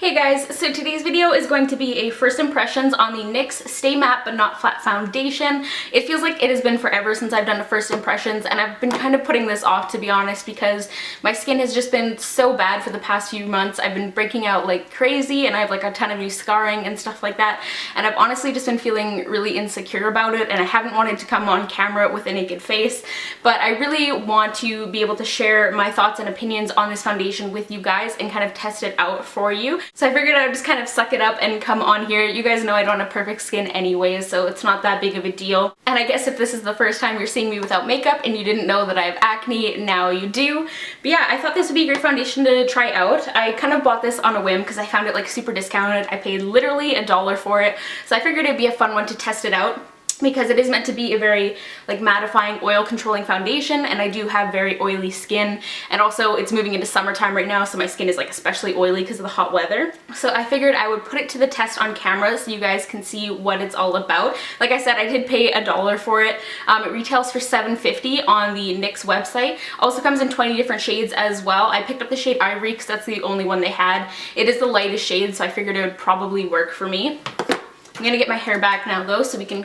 Hey guys, so today's video is going to be a first impressions on the NYX Stay Matte But Not Flat Foundation. It feels like it has been forever since I've done a first impressions, and I've been kind of putting this off, to be honest, because my skin has just been so bad for the past few months. I've been breaking out like crazy and I have like a ton of new scarring and stuff like that, and I've honestly just been feeling really insecure about it, and I haven't wanted to come on camera with a naked face, but I really want to be able to share my thoughts and opinions on this foundation with you guys and kind of test it out for you. So I figured I'd just kind of suck it up and come on here. You guys know I don't have perfect skin anyways, so it's not that big of a deal. And I guess if this is the first time you're seeing me without makeup and you didn't know that I have acne, now you do. But yeah, I thought this would be a great foundation to try out. I kind of bought this on a whim because I found it like super discounted. I paid literally $1 for it, so I figured it'd be a fun one to test it out, because it is meant to be a very like mattifying, oil controlling foundation, and I do have very oily skin, and also it's moving into summertime right now, so my skin is like especially oily because of the hot weather. So I figured I would put it to the test on camera so you guys can see what it's all about. Like I said, I did pay $1 for it. It retails for $7.50 on the NYX website. Also comes in 20 different shades as well. I picked up the shade Ivory because that's the only one they had. It is the lightest shade, so I figured it would probably work for me. I'm gonna get my hair back now though, so we can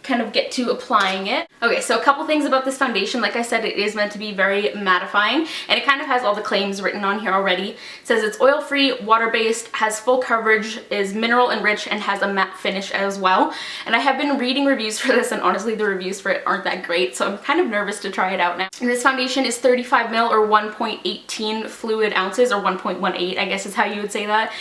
kind of get to applying it. Okay, so a couple things about this foundation. Like I said, it is meant to be very mattifying, and it kind of has all the claims written on here already. It says it's oil-free, water-based, has full coverage, is mineral enriched, and has a matte finish as well. And I have been reading reviews for this, and honestly the reviews for it aren't that great, so I'm kind of nervous to try it out now. And this foundation is 35 ml or 1.18 fluid ounces, or 1.18 I guess is how you would say that.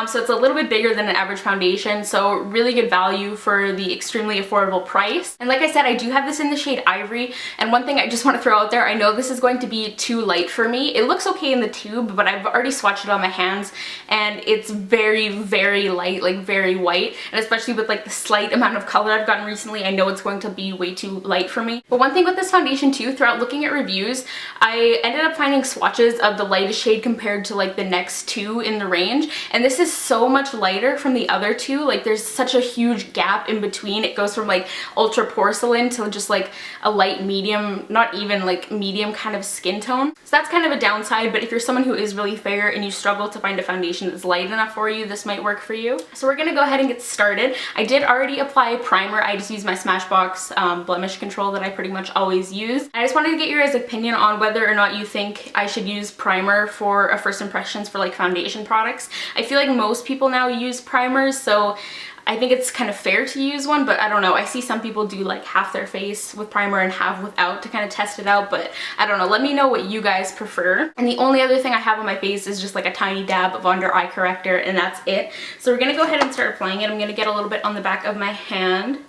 So it's a little bit bigger than an average foundation, so really good value for the extremely affordable price. And like I said, I do have this in the shade Ivory, and one thing I just want to throw out there, I know this is going to be too light for me. It looks okay in the tube, but I've already swatched it on my hands and it's very, very light, like very white, and especially with like the slight amount of color I've gotten recently, I know it's going to be way too light for me. But one thing with this foundation too, throughout looking at reviews, I ended up finding swatches of the lightest shade compared to like the next two in the range, and this is so much lighter from the other two. Like there's such a huge gap in between. It goes from like ultra porcelain to just like a light medium, not even like medium kind of skin tone. So that's kind of a downside, but if you're someone who is really fair and you struggle to find a foundation that's light enough for you, this might work for you. So we're gonna go ahead and get started. I did already apply primer. I just used my Smashbox blemish control that I pretty much always use. I just wanted to get your guys' opinion on whether or not you think I should use primer for a first impressions for like foundation products. I feel like most people now use primers, so I think it's kind of fair to use one, but I don't know. I see some people do like half their face with primer and half without to kind of test it out, but I don't know. Let me know what you guys prefer. And the only other thing I have on my face is just like a tiny dab of under eye corrector, and that's it. So we're gonna go ahead and start applying it. I'm gonna get a little bit on the back of my hand.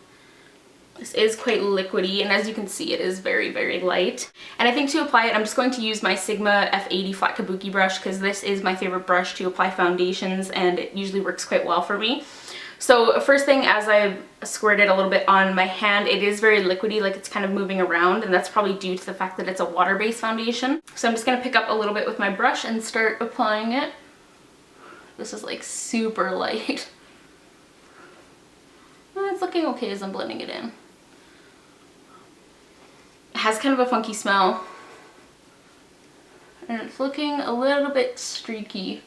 This is quite liquidy, and as you can see, it is very, very light. And I think to apply it, I'm just going to use my Sigma F80 flat kabuki brush, because this is my favorite brush to apply foundations, and it usually works quite well for me. So first thing, as I squirt it a little bit on my hand, it is very liquidy, like it's kind of moving around, and that's probably due to the fact that it's a water-based foundation. So I'm just going to pick up a little bit with my brush and start applying it. This is like super light. It's looking okay as I'm blending it in. It has kind of a funky smell, and it's looking a little bit streaky.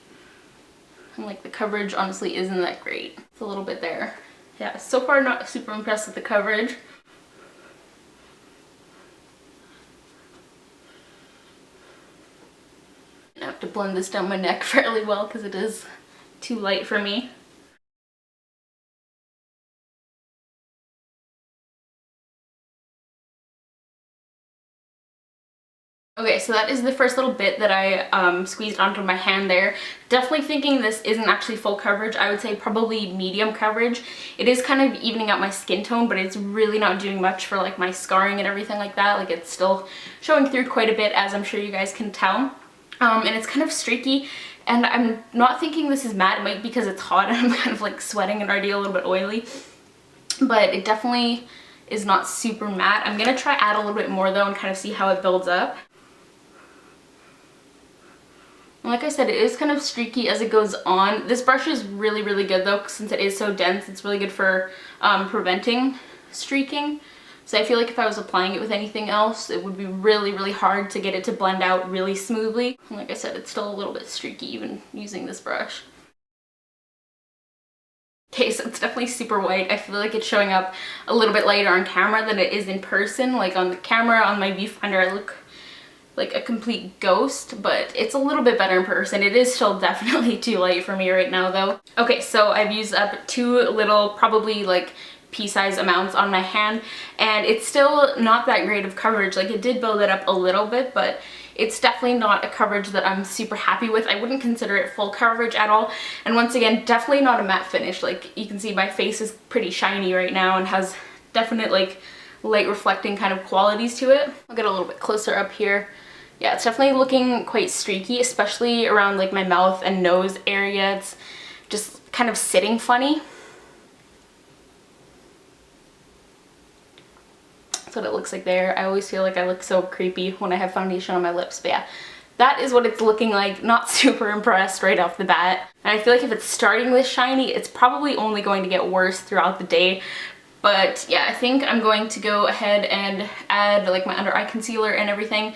And like the coverage honestly isn't that great. It's a little bit there. Yeah, so far not super impressed with the coverage. I have to blend this down my neck fairly well because it is too light for me. Okay, so that is the first little bit that I squeezed onto my hand there. Definitely thinking this isn't actually full coverage. I would say probably medium coverage. It is kind of evening out my skin tone, but it's really not doing much for like my scarring and everything like that. Like it's still showing through quite a bit, as I'm sure you guys can tell. And it's kind of streaky, and I'm not thinking this is matte. It might be because it's hot and I'm kind of like sweating and already a little bit oily, but it definitely is not super matte. I'm gonna try add a little bit more though and kind of see how it builds up. Like I said, it is kind of streaky as it goes on. This brush is really, really good though, since it is so dense. It's really good for preventing streaking. So I feel like if I was applying it with anything else, it would be really, really hard to get it to blend out really smoothly. And like I said, it's still a little bit streaky even using this brush. Okay, so it's definitely super white. I feel like it's showing up a little bit lighter on camera than it is in person. Like on the camera, on my viewfinder, I look like a complete ghost, but it's a little bit better in person. It is still definitely too light for me right now though. Okay, so I've used up 2 little, probably like pea-size amounts on my hand, and it's still not that great of coverage. Like it did build it up a little bit, but it's definitely not a coverage that I'm super happy with. I wouldn't consider it full coverage at all. And once again, definitely not a matte finish. Like you can see my face is pretty shiny right now and has definite like light reflecting kind of qualities to it. I'll get a little bit closer up here. Yeah, it's definitely looking quite streaky, especially around like my mouth and nose area. It's just kind of sitting funny. That's what it looks like there. I always feel like I look so creepy when I have foundation on my lips, but yeah, that is what it's looking like. Not super impressed right off the bat. And I feel like if it's starting this shiny, it's probably only going to get worse throughout the day. But yeah, I think I'm going to go ahead and add like my under eye concealer and everything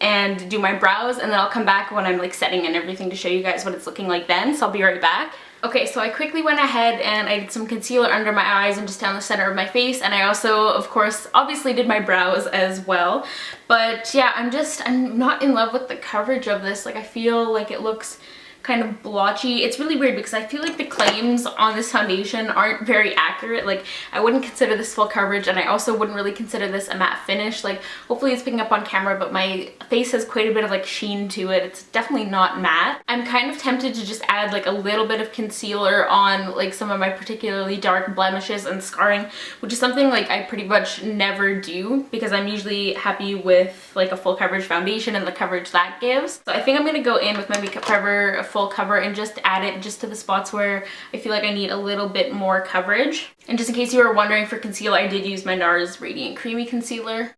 and do my brows, and then I'll come back when I'm like setting and everything to show you guys what it's looking like then. So I'll be right back. Okay, so I quickly went ahead and I did some concealer under my eyes and just down the center of my face, and I also, of course, obviously did my brows as well. But yeah, I'm not in love with the coverage of this. Like I feel like it looks kind of blotchy. It's really weird because I feel like the claims on this foundation aren't very accurate. Like I wouldn't consider this full coverage, and I also wouldn't really consider this a matte finish. Like hopefully it's picking up on camera, but my face has quite a bit of like sheen to it. It's definitely not matte. I'm kind of tempted to just add like a little bit of concealer on like some of my particularly dark blemishes and scarring, which is something like I pretty much never do because I'm usually happy with like a full coverage foundation and the coverage that gives. So I think I'm gonna go in with my Makeup Forever full cover and just add it just to the spots where I feel like I need a little bit more coverage. And just in case you were wondering, for concealer I did use my NARS Radiant Creamy Concealer.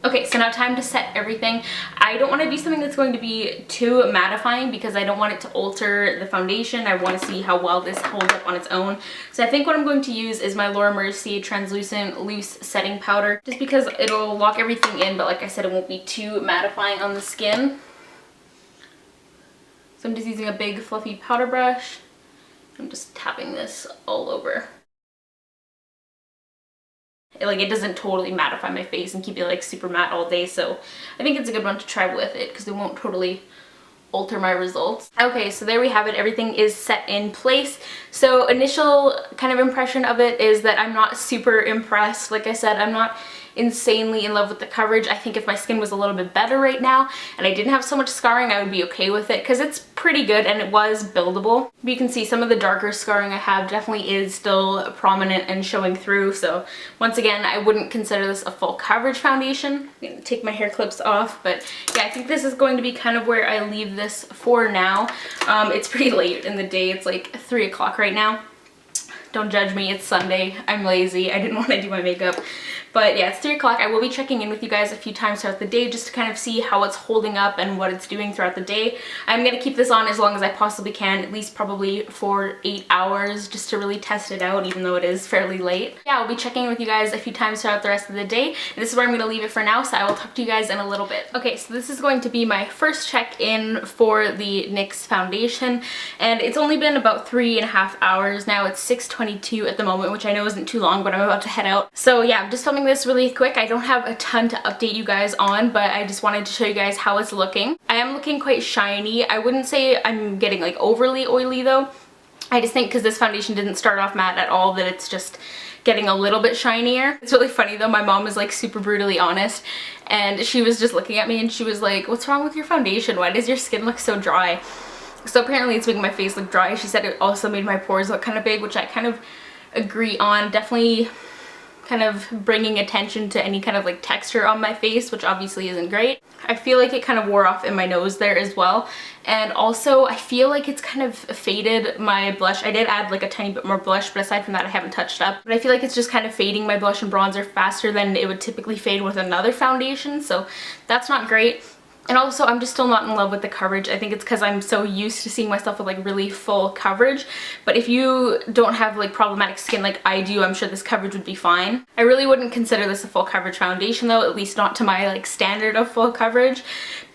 Okay, so now time to set everything. I don't want to do something that's going to be too mattifying because I don't want it to alter the foundation. I want to see how well this holds up on its own. So I think what I'm going to use is my Laura Mercier Translucent Loose Setting Powder, just because it'll lock everything in, but like I said, it won't be too mattifying on the skin. So I'm just using a big fluffy powder brush. I'm just tapping this all over. It doesn't totally mattify my face and keep it like super matte all day, so I think it's a good one to try with it because it won't totally alter my results. Okay, so there we have it. Everything is set in place. So initial kind of impression of it is that I'm not super impressed. Like I said, I'm not insanely in love with the coverage. I think if my skin was a little bit better right now and I didn't have so much scarring, I would be okay with it because it's pretty good and it was buildable. But you can see some of the darker scarring I have definitely is still prominent and showing through. So once again, I wouldn't consider this a full coverage foundation. I'm gonna take my hair clips off, but yeah, I think this is going to be kind of where I leave this for now. It's pretty late in the day. It's like 3 o'clock right now. Don't judge me, it's Sunday. I'm lazy. I didn't want to do my makeup. But yeah, it's 3 o'clock. I will be checking in with you guys a few times throughout the day just to kind of see how it's holding up and what it's doing throughout the day. I'm going to keep this on as long as I possibly can, at least probably for 8 hours, just to really test it out, even though it is fairly late. Yeah, I'll be checking in with you guys a few times throughout the rest of the day. And this is where I'm going to leave it for now, so I will talk to you guys in a little bit. Okay, so this is going to be my first check-in for the NYX foundation, and it's only been about 3.5 hours now. It's 6:22 at the moment, which I know isn't too long, but I'm about to head out. So yeah, I'm just filming this really quick. I don't have a ton to update you guys on, but I just wanted to show you guys how it's looking. I am looking quite shiny. I wouldn't say I'm getting like overly oily though. I just think because this foundation didn't start off matte at all that it's just getting a little bit shinier. It's really funny though, my mom is like super brutally honest and she was just looking at me and she was like, "What's wrong with your foundation? Why does your skin look so dry?" So apparently it's making my face look dry. She said it also made my pores look kind of big, which I kind of agree on. Definitely kind of bringing attention to any kind of like texture on my face, which obviously isn't great. I feel like it kind of wore off in my nose there as well. And also I feel like it's kind of faded my blush. I did add like a tiny bit more blush, but aside from that I haven't touched up. But I feel like it's just kind of fading my blush and bronzer faster than it would typically fade with another foundation, so that's not great. And also, I'm just still not in love with the coverage. I think it's because I'm so used to seeing myself with like really full coverage. But if you don't have like problematic skin like I do, I'm sure this coverage would be fine. I really wouldn't consider this a full coverage foundation though, at least not to my like standard of full coverage.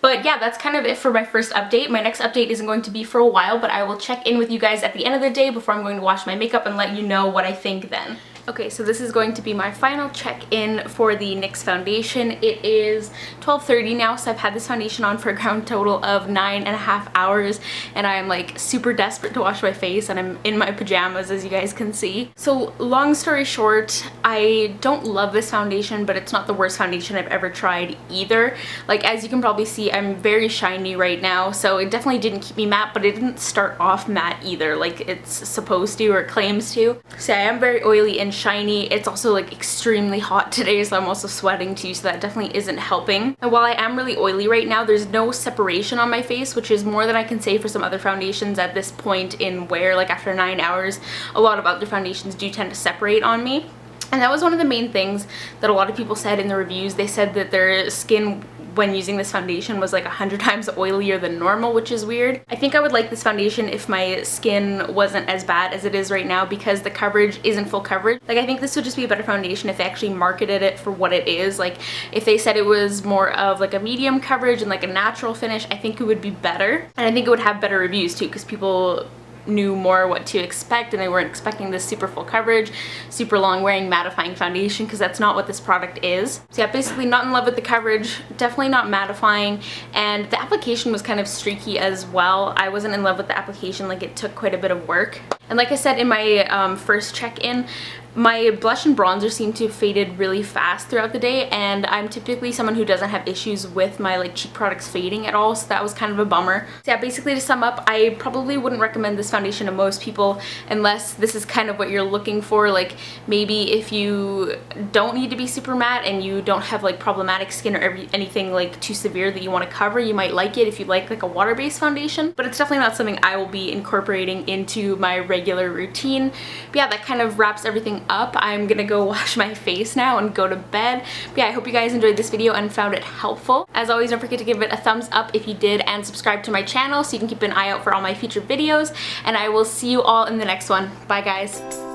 But yeah, that's kind of it for my first update. My next update isn't going to be for a while, but I will check in with you guys at the end of the day before I'm going to wash my makeup and let you know what I think then. Okay, so this is going to be my final check-in for the NYX foundation. It is 12:30 now, so I've had this foundation on for a grand total of 9.5 hours, and I am like super desperate to wash my face, and I'm in my pajamas, as you guys can see. So long story short, I don't love this foundation, but it's not the worst foundation I've ever tried either. Like, as you can probably see, I'm very shiny right now, so it definitely didn't keep me matte, but it didn't start off matte either, like it's supposed to or claims to. So I am very oily and shiny. It's also like extremely hot today, so I'm also sweating too, so that definitely isn't helping. And while I am really oily right now, there's no separation on my face, which is more than I can say for some other foundations at this point in wear. Like after 9 hours, a lot of other foundations do tend to separate on me. And that was one of the main things that a lot of people said in the reviews. They said that their skin when using this foundation was like 100 times oilier than normal, which is weird. I think I would like this foundation if my skin wasn't as bad as it is right now, because the coverage isn't full coverage. Like, I think this would just be a better foundation if they actually marketed it for what it is. Like, if they said it was more of like a medium coverage and like a natural finish, I think it would be better. And I think it would have better reviews too, because people knew more what to expect and they weren't expecting this super full coverage, super long wearing mattifying foundation, because that's not what this product is. So yeah, basically not in love with the coverage, definitely not mattifying, and the application was kind of streaky as well. I wasn't in love with the application, like it took quite a bit of work. And like I said in my first check-in, my blush and bronzer seem to have faded really fast throughout the day, and I'm typically someone who doesn't have issues with my like cheek products fading at all, so that was kind of a bummer. So yeah, basically to sum up, I probably wouldn't recommend this foundation to most people unless this is kind of what you're looking for. Like, maybe if you don't need to be super matte and you don't have like problematic skin or anything like too severe that you want to cover, you might like it if you like a water-based foundation, but it's definitely not something I will be incorporating into my regular routine. But yeah, that kind of wraps everything up. I'm gonna go wash my face now and go to bed. But yeah, I hope you guys enjoyed this video and found it helpful. As always, don't forget to give it a thumbs up if you did, and subscribe to my channel so you can keep an eye out for all my future videos, and I will see you all in the next one. Bye guys.